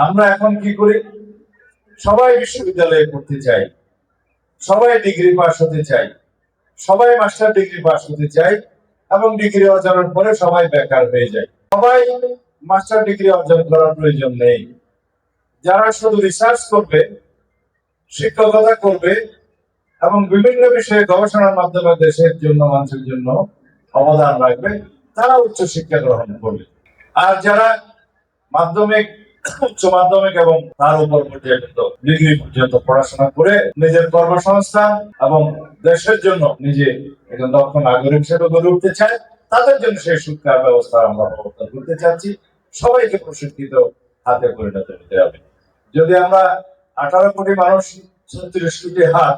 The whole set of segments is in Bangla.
আমরা এখন কি করি? সবাই বিশ্ববিদ্যালয়ে পড়তে চাই, সবাই ডিগ্রি পাস হতে চাই, সবাই মাস্টার ডিগ্রি পাস হতে চাই, এবং ডিগ্রি অর্জনের পরে সবাই বেকার হয়ে যায়। সবাই মাস্টার ডিগ্রি অর্জন করার প্রয়োজন নেই। যারা শুধু রিসার্চ করবে, শিক্ষকতা করবে এবং বিভিন্ন বিষয়ে গবেষণার মাধ্যমে দেশের জন্য, মানুষের জন্য অবদান রাখবে, তারা উচ্চ শিক্ষা গ্রহণ করবে। আর যারা মাধ্যমিক, উচ্চ মাধ্যমিক এবং তার উপর পর্যন্ত ডিগ্রি পর্যন্ত পড়াশোনা করে নিজের কর্মসংস্থান এবং দেশের জন্য নিজে একজন দক্ষ নাগরিক হিসেবে গড়ে উঠতে চায়, তাদের জন্য সেই শিক্ষা ব্যবস্থা আমরা প্রবর্তন করতে চাচ্ছি। সবাইকে প্রশিক্ষিত হাতে পরিণত হতে হবে। যদি আমরা 18 কোটি মানুষ, 36 কোটি হাত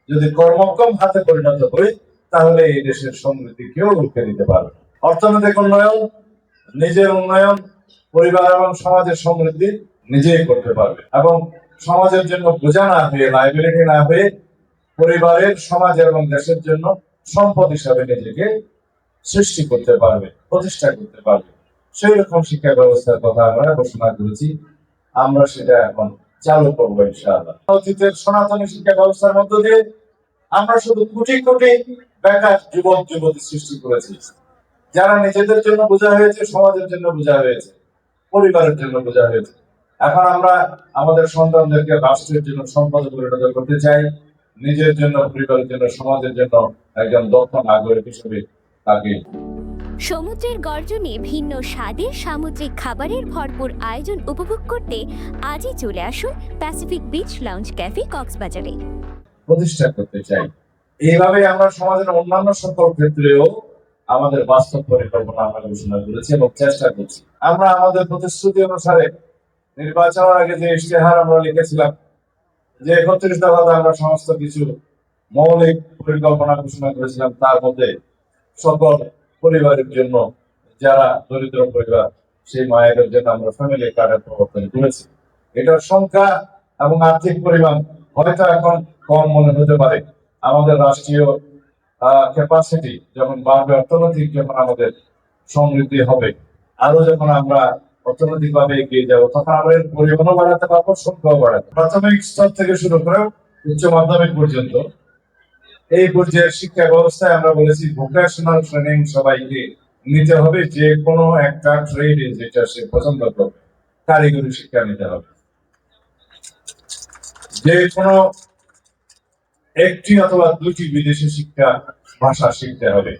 যদি কর্মক্ষম হাতে পরিণত হই, তাহলে এই দেশের সমৃদ্ধি কেউ রুখে দিতে পারবে। অর্থনৈতিক উন্নয়ন, নিজের উন্নয়ন, পরিবার এবং সমাজের সমৃদ্ধি নিজেই করতে পারবে এবং সমাজের জন্য বোঝা না হয়ে, লাইবিলিটি না হয়ে, পরিবারের, সমাজের এবং দেশের জন্য সম্পদ হিসাবে নিজেকে সৃষ্টি করতে পারবে, প্রতিষ্ঠা করতে পারবে। সেই রকম শিক্ষা ব্যবস্থার কথা আমরা ঘোষণা করেছি। আমরা সেটা এখন চালু করবো ইনশাআল্লাহ। অতীতের সনাতনী শিক্ষা ব্যবস্থার মধ্য দিয়ে আমরা শুধু কোটি কোটি বেকার যুবক যুবতী সৃষ্টি করেছি, যারা নিজেদের জন্য বোঝা হয়েছে, সমাজের জন্য বোঝা হয়েছে, পরিবারের জন্য বোঝা হয়েছে। এখন আমরা আমাদের সন্তানদেরকে রাষ্ট্রের জন্য সম্পদে পরিণত করতে চাই, নিজের জন্য, পরিবারের জন্য, সমাজের জন্য একজন দক্ষ নাগরিক হিসেবে তাকে। সমুদ্রের গর্জনে ভিন্ন স্বাদের সামুদ্রিক খাবারের ভরপুর আয়োজন উপভোগ করতে আজই চলে আসুন প্যাসিফিক বিচ লাউঞ্জ ক্যাফে কক্সবাজারে। প্রতিষ্ঠা করতে চাই। এইভাবে আমরা সমাজের অন্যান্য সকল ক্ষেত্রেও আমাদের বাস্তব পরিকল্পনা আমরা ঘোষণা করেছি এবং চেষ্টা করছি। আমরা আমাদের প্রতিশ্রুতি অনুসারে নির্বাচনের আগে যে ইশতেহার আমরা লিখেছিলাম, যে 31 দফাতে আমরা সমস্ত কিছু মৌলিক পরিকল্পনা ঘোষণা করেছিলাম, তার মধ্যে সকল পরিবারের জন্য, যারা দরিদ্র পরিবার, সেই মায়েদের জন্য আমরা ফ্যামিলি কার্ডের প্রবর্তন করেছি। এটার সংখ্যা এবং আর্থিক পরিমাণ হয়তো এখন কম মনে হতে পারে। আমাদের রাষ্ট্রীয় ক্যাপাসিটি যখন বাড়বে, অর্থনৈতিক যখন আমাদের সমৃদ্ধি হবে, আরো যখন আমরা অর্থনৈতিকভাবে এগিয়ে যাবো, তখন আমরা এর পরিমাণও বাড়াতে পারবো, সংখ্যাও বাড়াতে। প্রাথমিক স্তর থেকে শুরু করে উচ্চ মাধ্যমিক পর্যন্ত এই পর্যায়ের শিক্ষা ব্যবস্থায় আমরা বলেছি ভোকেশনাল ট্রেনিং সবাইকে নিতে হবে। যে কোনো একটা ট্রেডে যেটা সে পছন্দ করবে, কারিগরি শিক্ষা নিতে হবে। যে কোনো একটি অথবা দুটি বিদেশি শিক্ষা ভাষা শিখতে হবে,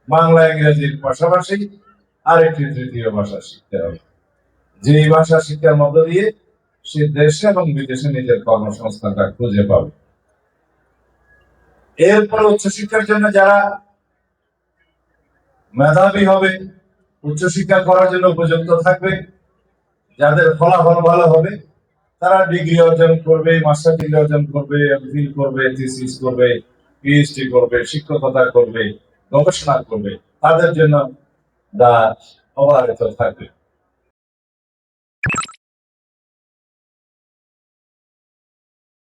বাংলা ইংরেজির পাশাপাশি আরেকটি তৃতীয় ভাষা শিখতে হবে। যে ভাষা শিক্ষার মধ্য দিয়ে সে দেশে এবং বিদেশে নিজের কর্মসংস্থানটা খুঁজে পাবে। এরপর উচ্চশিক্ষার জন্য যারা মেধাবী হবে, উচ্চশিক্ষা করার জন্য উপযুক্ত থাকবে, যাদের ফলাফল ভালো হবে, তারা ডিগ্রি অর্জন করবে, মাস্টার ডিগ্রি অর্জন করবে, এমফিল করবে, থিসিস করবে, পিএইচডি করবে, শিক্ষকতা করবে, গবেষণা করবে, তাদের জন্য দ্বার অবারিত থাকবে।